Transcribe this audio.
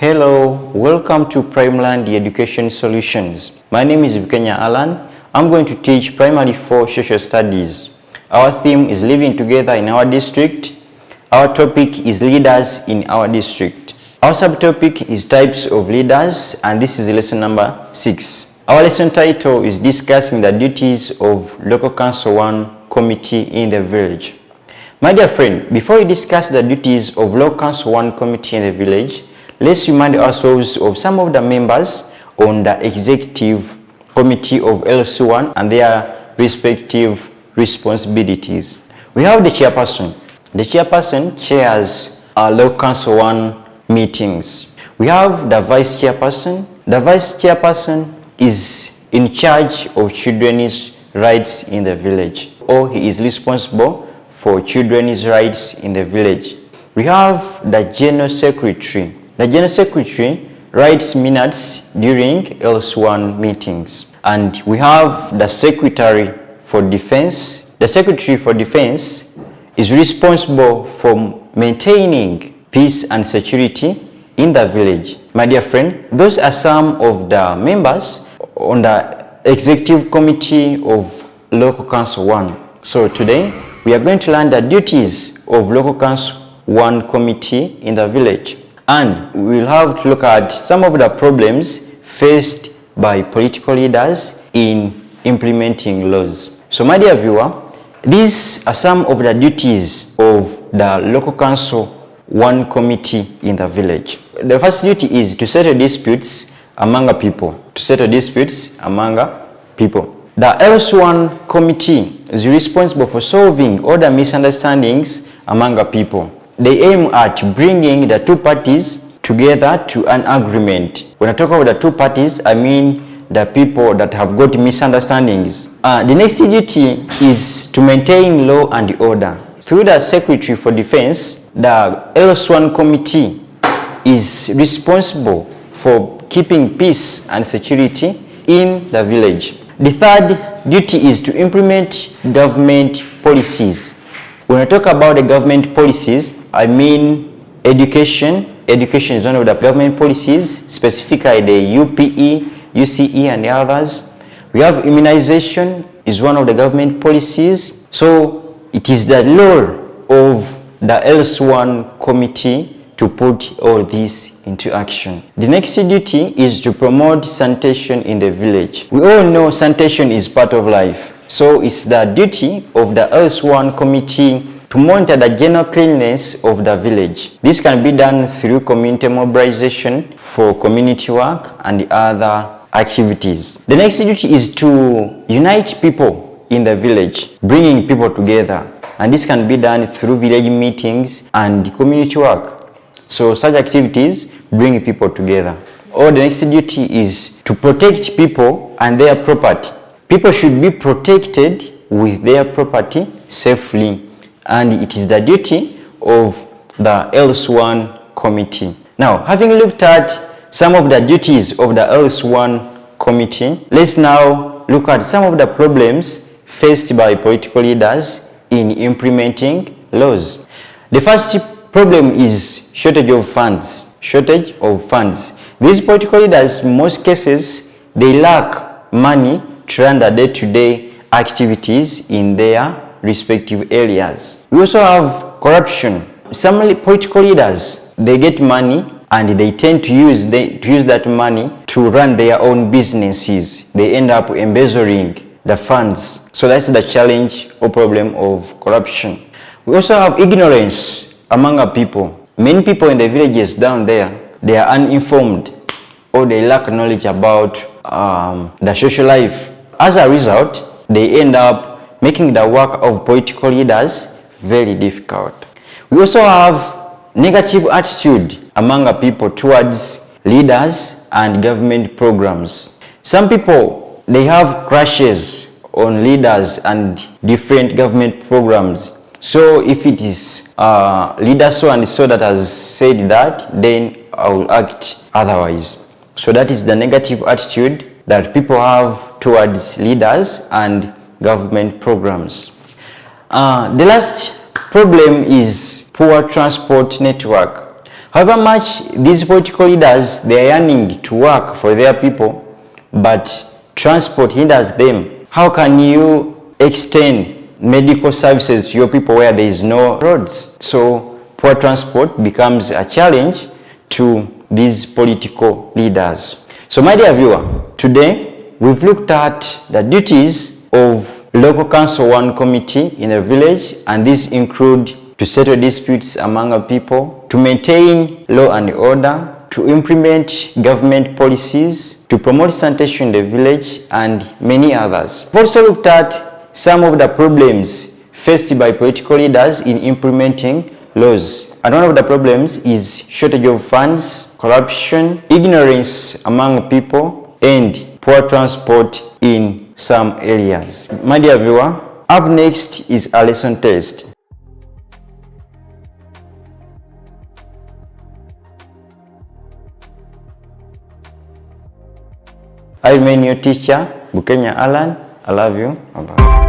Hello, welcome to Primeland Education Solutions. My name is Bukenya Alan. I'm going to teach Primary 4 Social Studies. Our theme is Living Together in our district. Our topic is Leaders in our district. Our subtopic is Types of Leaders, and this is lesson number 6. Our lesson title is Discussing the Duties of Local Council 1 Committee in the Village. My dear friend, before we discuss the duties of Local Council 1 Committee in the village, let's remind ourselves of some of the members on the Executive Committee of LC1 and their respective responsibilities. We have the chairperson. The chairperson chairs our Local Council 1 meetings. We have the vice chairperson. The vice chairperson is in charge of children's rights in the village, or he is responsible for children's rights in the village. We have the general secretary. The general secretary writes minutes during LC1 meetings. And we have the secretary for defense. The secretary for defense is responsible for maintaining peace and security in the village. My dear friend, those are some of the members on the Executive Committee of Local Council 1. So today, we are going to learn the duties of Local Council 1 Committee in the village. And we will have to look at some of the problems faced by political leaders in implementing laws. So my dear viewer, these are some of the duties of the Local Council 1 Committee in the village. The first duty is to settle disputes among people. To settle disputes among people. The LC1 Committee is responsible for solving all the misunderstandings among people. They aim at bringing the two parties together to an agreement. When I talk about the two parties, I mean the people that have got misunderstandings. The next duty is to maintain law and order. Through the Secretary for Defense, the LC1 Committee is responsible for keeping peace and security in the village. The third duty is to implement government policies. When I talk about the government policies, I mean education. Education is one of the government policies, specifically the UPE, UCE, and the others. We have immunization is one of the government policies. So it is the role of the LC1 Committee to put all this into action. The next duty is to promote sanitation in the village. We all know sanitation is part of life. So it's the duty of the LC1 Committee to monitor the general cleanliness of the village. This can be done through community mobilization for community work and other activities. The next duty is to unite people in the village, bringing people together. And this can be done through village meetings and community work. So such activities bring people together. Or the next duty is to protect people and their property. People should be protected with their property safely. And it is the duty of the LC1 Committee. Now, having looked at some of the duties of the LC1 Committee, let's now look at some of the problems faced by political leaders in implementing laws. The first problem is shortage of funds. Shortage of funds. These political leaders, in most cases, they lack money to run the day-to-day activities in their respective areas. We also have corruption. Some political leaders, they get money and they tend to use that money to run their own businesses. They end up embezzling the funds. So that's the challenge or problem of corruption. We also have ignorance among our people. Many people in the villages down there, they are uninformed or they lack knowledge about the social life. As a result, they end up making the work of political leaders very difficult. We also have negative attitude among our people towards leaders and government programs. Some people, they have crushes on leaders and different government programs. So if it is leader so and so that has said that, then I will act otherwise. So that is the negative attitude that people have towards leaders and government programs. The last problem is poor transport network. However much these political leaders, they are yearning to work for their people, but transport hinders them. How can you extend medical services to your people where there is no roads? So poor transport becomes a challenge to these political leaders. So my dear viewer, today we've looked at the duties of local council one committee in a village, and these include to settle disputes among a people, to maintain law and order, to implement government policies, to promote sanitation in the village, and many others. We've also looked at some of the problems faced by political leaders in implementing laws. And one of the problems is shortage of funds, corruption, ignorance among people, and poor transport in some areas. My dear viewer, up next is a lesson test. I remain your teacher, Bukenya Alan. I love you. Bye-bye.